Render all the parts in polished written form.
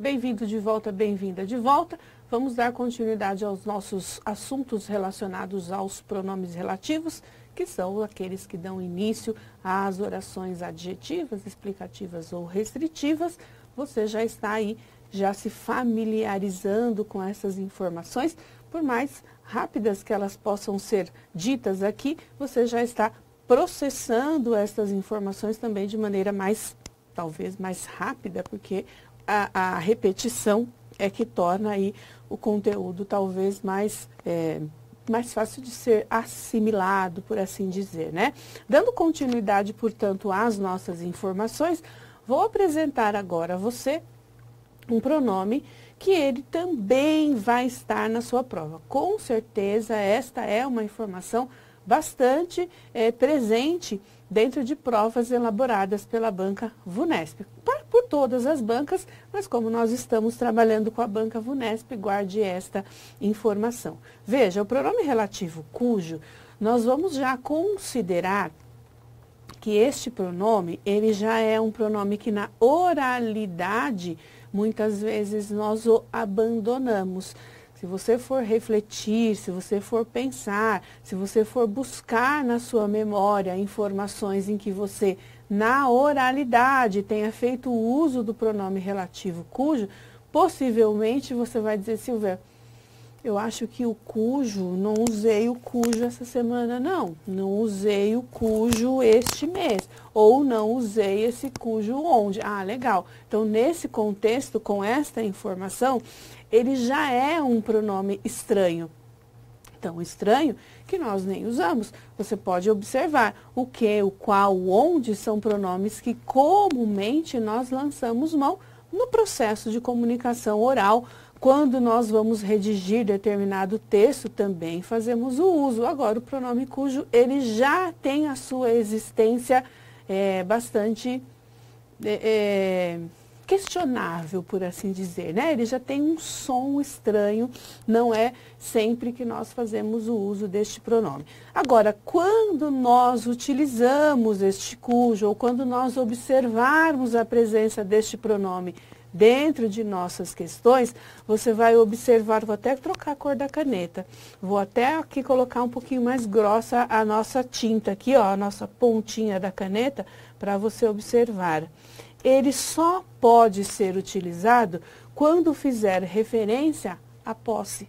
Bem-vindo de volta, bem-vinda de volta. Vamos dar continuidade aos nossos assuntos relacionados aos pronomes relativos, que são aqueles que dão início às orações adjetivas, explicativas ou restritivas. Você já está aí, já se familiarizando com essas informações, por mais rápidas que elas possam ser ditas aqui, você já está processando essas informações também de maneira talvez mais rápida, porque a repetição é que torna aí o conteúdo talvez mais fácil de ser assimilado, por assim dizer, né? Dando continuidade, portanto, às nossas informações, vou apresentar agora a você um pronome que ele também vai estar na sua prova. Com certeza, esta é uma informação bastante presente dentro de provas elaboradas pela banca VUNESP. Por todas as bancas, mas como nós estamos trabalhando com a banca VUNESP, guarde esta informação. Veja, o pronome relativo cujo, nós vamos já considerar que este pronome, ele já é um pronome que na oralidade, muitas vezes nós o abandonamos. Se você for refletir, se você for pensar, se você for buscar na sua memória informações em que você, na oralidade, tenha feito o uso do pronome relativo cujo, possivelmente você vai dizer, Silvia, eu acho que o cujo, não usei o cujo essa semana, não usei o cujo este mês, ou não usei esse cujo onde. Ah, legal. Então, nesse contexto, com esta informação, ele já é um pronome estranho. Tão estranho que nós nem usamos. Você pode observar o que, o qual, o onde são pronomes que comumente nós lançamos mão no processo de comunicação oral. Quando nós vamos redigir determinado texto, também fazemos o uso. Agora, o pronome cujo, ele já tem a sua existência bastante questionável, por assim dizer, né? Ele já tem um som estranho, não é sempre que nós fazemos o uso deste pronome. Agora, quando nós utilizamos este cujo, ou quando nós observarmos a presença deste pronome dentro de nossas questões, você vai observar, vou até trocar a cor da caneta, vou até aqui colocar um pouquinho mais grossa a nossa tinta aqui, ó, a nossa pontinha da caneta, para você observar. Ele só pode ser utilizado quando fizer referência à posse.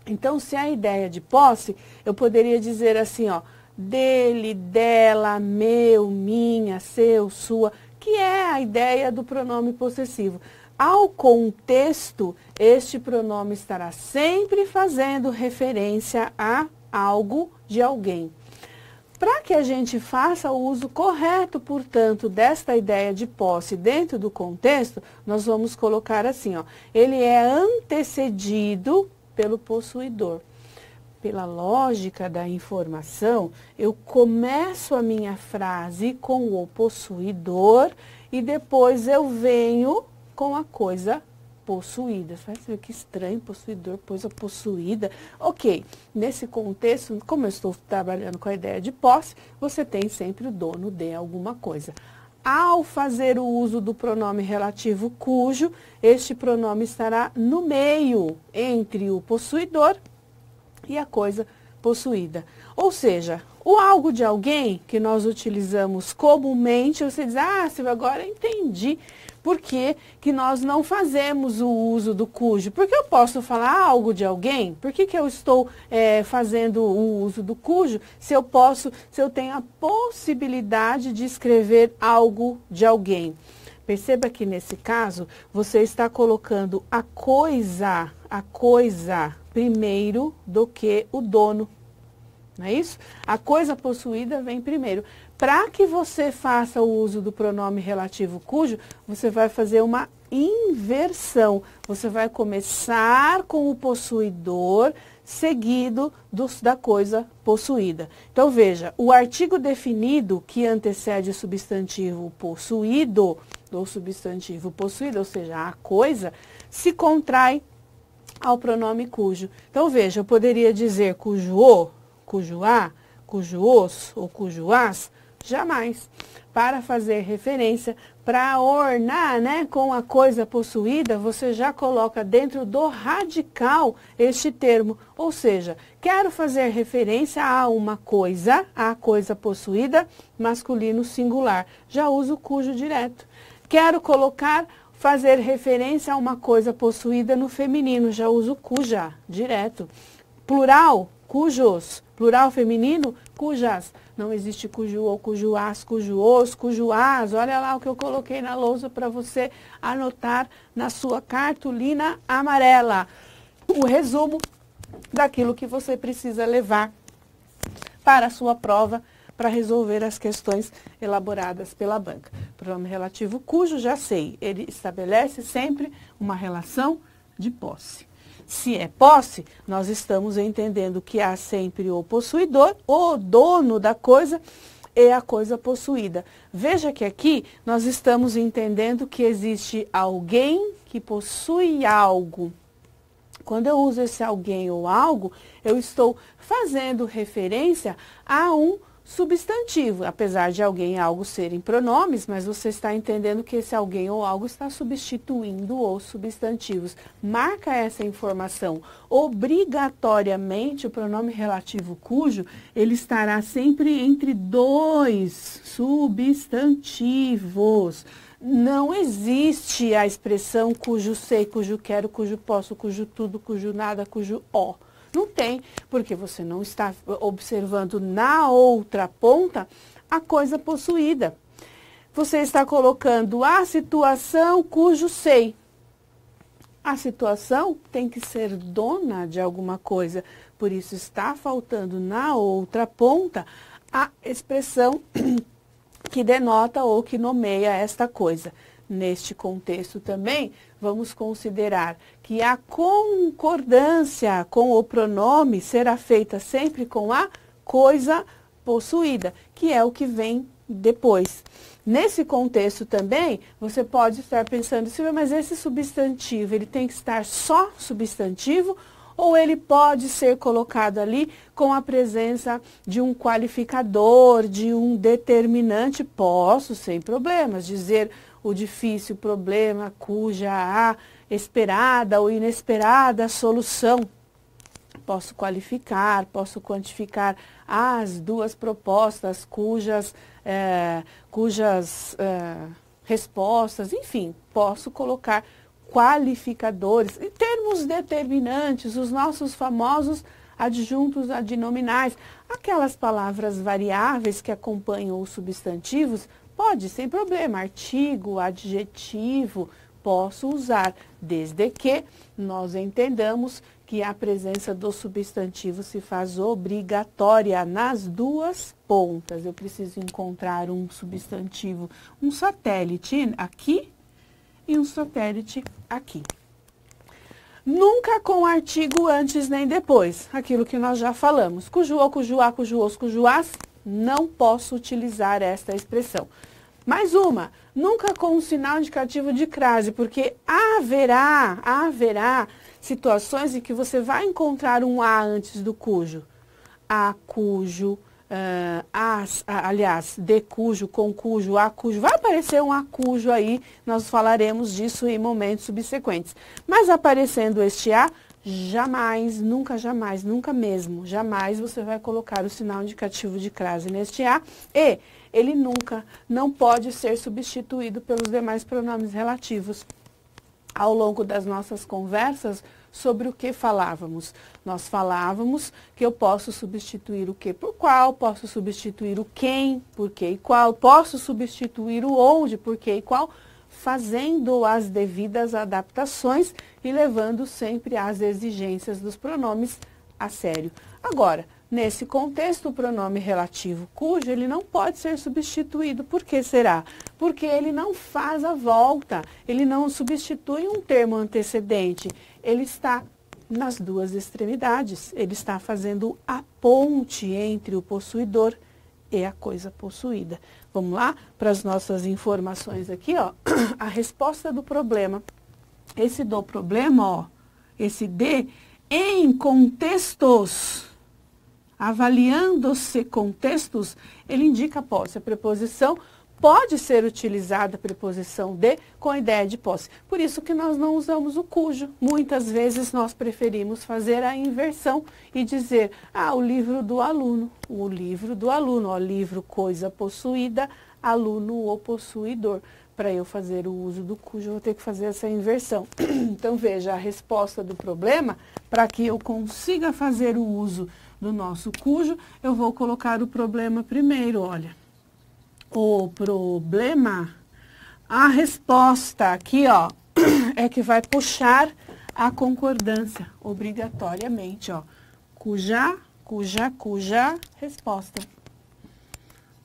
Então, se a ideia de posse, eu poderia dizer assim, ó, dele, dela, meu, minha, seu, sua, que é a ideia do pronome possessivo. Ao contexto, este pronome estará sempre fazendo referência a algo de alguém. Para que a gente faça o uso correto, portanto, desta ideia de posse dentro do contexto, nós vamos colocar assim, ó, ele é antecedido pelo possuidor. Pela lógica da informação, eu começo a minha frase com o possuidor e depois eu venho com a coisa possuída. Você vai ver que estranho, possuidor, coisa possuída. Ok, nesse contexto, como eu estou trabalhando com a ideia de posse, você tem sempre o dono de alguma coisa. Ao fazer o uso do pronome relativo cujo, este pronome estará no meio entre o possuidor e a coisa possuída. Ou seja, o algo de alguém que nós utilizamos comumente, você diz, ah, Silvia, agora entendi por que nós não fazemos o uso do cujo. Porque eu posso falar algo de alguém? Por que eu estou fazendo o uso do cujo se eu tenho a possibilidade de escrever algo de alguém? Perceba que nesse caso, você está colocando a coisa primeiro do que o dono. Não é isso? A coisa possuída vem primeiro. Para que você faça o uso do pronome relativo cujo, você vai fazer uma inversão. Você vai começar com o possuidor, seguido da coisa possuída. Então, veja, o artigo definido que antecede o substantivo possuído, ou substantivo possuído, ou seja, a coisa, se contrai ao pronome cujo. Então, veja, eu poderia dizer cujo o, cujo a, cujo os ou cujo as? Jamais. para fazer referência, para ornar, né, com a coisa possuída, você já coloca dentro do radical este termo. Ou seja, quero fazer referência a uma coisa, a coisa possuída, masculino singular. Já uso o cujo direto. Quero fazer referência a uma coisa possuída no feminino. Já uso cuja direto. Plural, cujos. Plural feminino, cujas. Não existe cuju ou cujuás, cujuos, cujuás. Olha lá o que eu coloquei na lousa para você anotar na sua cartolina amarela. O resumo daquilo que você precisa levar para a sua prova para resolver as questões elaboradas pela banca. Pronome relativo cujo, já sei, ele estabelece sempre uma relação de posse. Se é posse, nós estamos entendendo que há sempre o possuidor, o dono da coisa e a coisa possuída. Veja que aqui nós estamos entendendo que existe alguém que possui algo. Quando eu uso esse alguém ou algo, eu estou fazendo referência a um substantivo, apesar de alguém e algo serem pronomes, mas você está entendendo que esse alguém ou algo está substituindo os substantivos. Marca essa informação. Obrigatoriamente, o pronome relativo cujo, ele estará sempre entre dois substantivos. Não existe a expressão cujo sei, cujo quero, cujo posso, cujo tudo, cujo nada, cujo ó. Não tem, porque você não está observando na outra ponta a coisa possuída. Você está colocando a situação cujo sei. A situação tem que ser dona de alguma coisa, por isso está faltando na outra ponta a expressão que denota ou que nomeia esta coisa. Neste contexto também, vamos considerar que a concordância com o pronome será feita sempre com a coisa possuída, que é o que vem depois. Nesse contexto também, você pode estar pensando, Silvia, mas esse substantivo, ele tem que estar só substantivo ou ele pode ser colocado ali com a presença de um qualificador, de um determinante? Posso, sem problemas, dizer o difícil problema cuja a esperada ou inesperada solução. Posso qualificar, posso quantificar as duas propostas cujas respostas, enfim, posso colocar qualificadores, em termos determinantes, os nossos famosos adjuntos adnominais, aquelas palavras variáveis que acompanham os substantivos, pode, sem problema, artigo, adjetivo, posso usar, desde que nós entendamos que a presença do substantivo se faz obrigatória nas duas pontas. Eu preciso encontrar um substantivo, um satélite aqui e um satélite aqui. Nunca com artigo antes nem depois, aquilo que nós já falamos. Cujo, cujuá, cujuos, cujuás, não posso utilizar esta expressão. Mais uma, nunca com um sinal indicativo de crase, porque haverá situações em que você vai encontrar um a antes do cujo. A cujo, aliás, de cujo, com cujo, a cujo, vai aparecer um a cujo aí, nós falaremos disso em momentos subsequentes. Mas aparecendo este a, jamais, nunca mesmo, jamais você vai colocar o sinal indicativo de crase neste a, e ele nunca, não pode ser substituído pelos demais pronomes relativos. Ao longo das nossas conversas, sobre o que falávamos? Nós falávamos que eu posso substituir o que por qual, posso substituir o quem por que e qual, posso substituir o onde por que e qual, fazendo as devidas adaptações e levando sempre as exigências dos pronomes a sério. Agora, nesse contexto, o pronome relativo cujo, ele não pode ser substituído. Por que será? Porque ele não faz a volta, ele não substitui um termo antecedente, ele está nas duas extremidades, ele está fazendo a ponte entre o possuidor e a coisa possuída. Vamos lá para as nossas informações aqui, ó. A resposta do problema. Esse do problema, ó, esse de, em contextos, avaliando-se contextos, ele indica posse. A preposição pode ser utilizada a preposição de com a ideia de posse. Por isso que nós não usamos o cujo. Muitas vezes nós preferimos fazer a inversão e dizer, o livro do aluno. O livro do aluno, ó, livro, coisa possuída, aluno, o possuidor. Para eu fazer o uso do cujo, eu vou ter que fazer essa inversão. Então, veja, a resposta do problema, para que eu consiga fazer o uso do nosso cujo, eu vou colocar o problema primeiro, olha. O problema, a resposta aqui, ó, é que vai puxar a concordância, obrigatoriamente, ó. Cuja, resposta.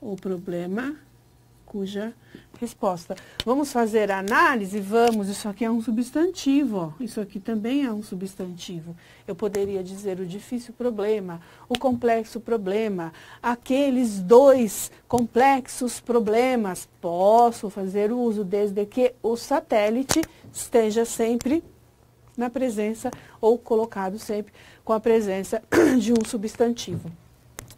O problema, cuja resposta. Vamos fazer a análise? Vamos. Isso aqui é um substantivo, ó. Isso aqui também é um substantivo. Eu poderia dizer o difícil problema, o complexo problema, aqueles dois complexos problemas. Posso fazer o uso desde que o satélite esteja sempre na presença ou colocado sempre com a presença de um substantivo.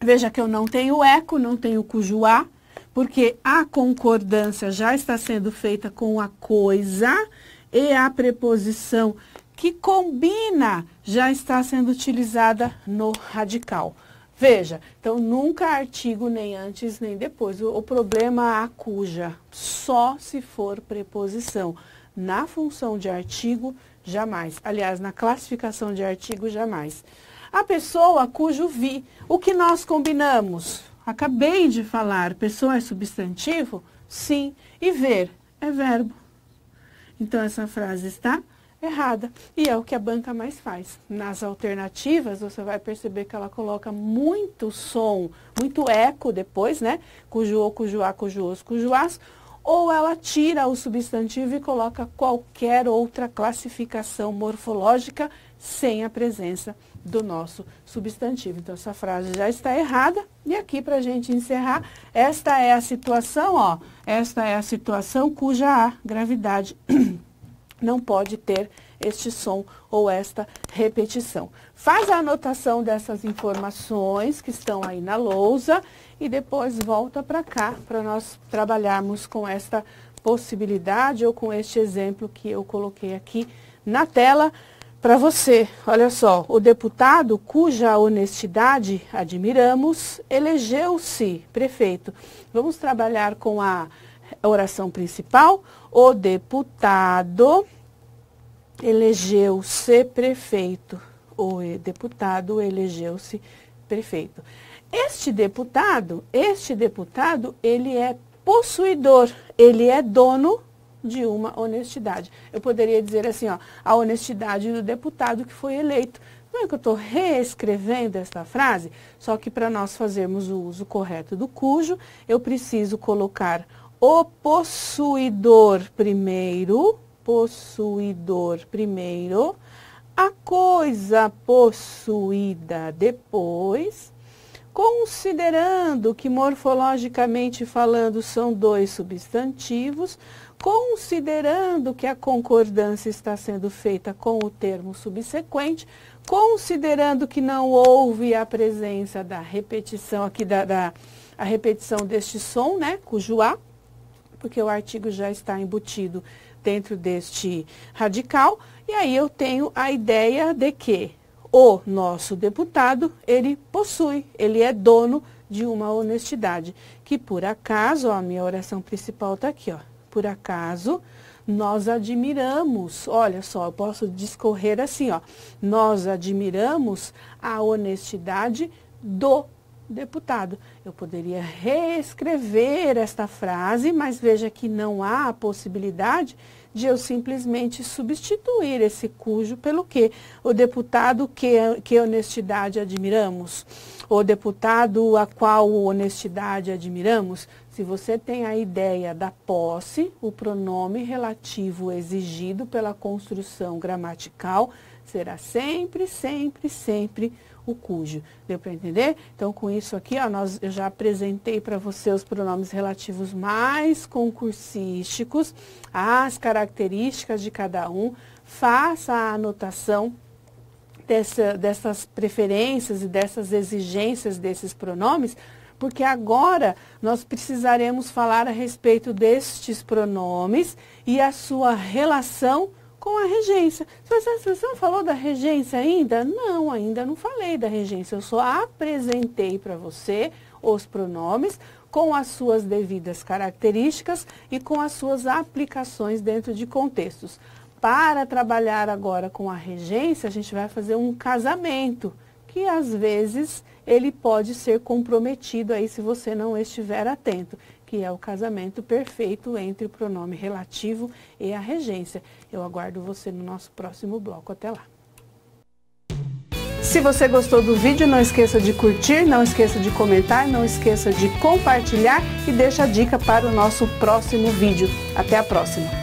Veja que eu não tenho eco, não tenho cujo a, porque a concordância já está sendo feita com a coisa e a preposição que combina já está sendo utilizada no radical. Veja, então nunca artigo nem antes nem depois. O problema a cuja, só se for preposição. Na função de artigo, jamais. Aliás, na classificação de artigo, jamais. A pessoa cujo vi. O que nós combinamos? Acabei de falar, pessoa é substantivo? Sim. E ver é verbo. Então, essa frase está errada. E é o que a banca mais faz. Nas alternativas, você vai perceber que ela coloca muito som, muito eco depois, né? Cujo o, cujo a, cujo os, cujo as. Ou ela tira o substantivo e coloca qualquer outra classificação morfológica sem a presença do nosso substantivo. Então, essa frase já está errada. E aqui, para a gente encerrar, esta é a situação, ó. Esta é a situação cuja a gravidade não pode ter este som ou esta repetição. Faz a anotação dessas informações que estão aí na lousa e depois volta para cá para nós trabalharmos com esta possibilidade ou com este exemplo que eu coloquei aqui na tela para você. Olha só, o deputado cuja honestidade admiramos elegeu-se prefeito. Vamos trabalhar com a oração principal. O deputado elegeu-se prefeito. O deputado elegeu-se prefeito. Este deputado, ele é possuidor, ele é dono de uma honestidade. Eu poderia dizer assim, ó, a honestidade do deputado que foi eleito. Não é que eu estou reescrevendo esta frase? Só que para nós fazermos o uso correto do cujo, eu preciso colocar o possuidor primeiro, a coisa possuída depois, considerando que morfologicamente falando são dois substantivos, considerando que a concordância está sendo feita com o termo subsequente, considerando que não houve a presença da repetição aqui, a repetição deste som, né, cujo a, porque o artigo já está embutido dentro deste radical, e aí eu tenho a ideia de que o nosso deputado, ele possui, ele é dono de uma honestidade, que por acaso, ó, a minha oração principal está aqui, ó, por acaso, nós admiramos, olha só, eu posso discorrer assim, ó, nós admiramos a honestidade do deputado. Eu poderia reescrever esta frase, mas veja que não há a possibilidade de eu simplesmente substituir esse cujo pelo quê? O deputado que honestidade admiramos? O deputado a qual honestidade admiramos? Se você tem a ideia da posse, o pronome relativo exigido pela construção gramatical será sempre, sempre, sempre o cujo. Deu para entender? Então, com isso aqui, ó, eu já apresentei para você os pronomes relativos mais concursísticos, as características de cada um. Faça a anotação dessas preferências e dessas exigências desses pronomes, porque agora nós precisaremos falar a respeito destes pronomes e a sua relação com a regência. Você não falou da regência ainda? Não, ainda não falei da regência. Eu só apresentei para você os pronomes com as suas devidas características e com as suas aplicações dentro de contextos. Para trabalhar agora com a regência, a gente vai fazer um casamento, que às vezes ele pode ser comprometido aí se você não estiver atento, que é o casamento perfeito entre o pronome relativo e a regência. Eu aguardo você no nosso próximo bloco. Até lá. Se você gostou do vídeo, não esqueça de curtir, não esqueça de comentar, não esqueça de compartilhar e deixa a dica para o nosso próximo vídeo. Até a próxima!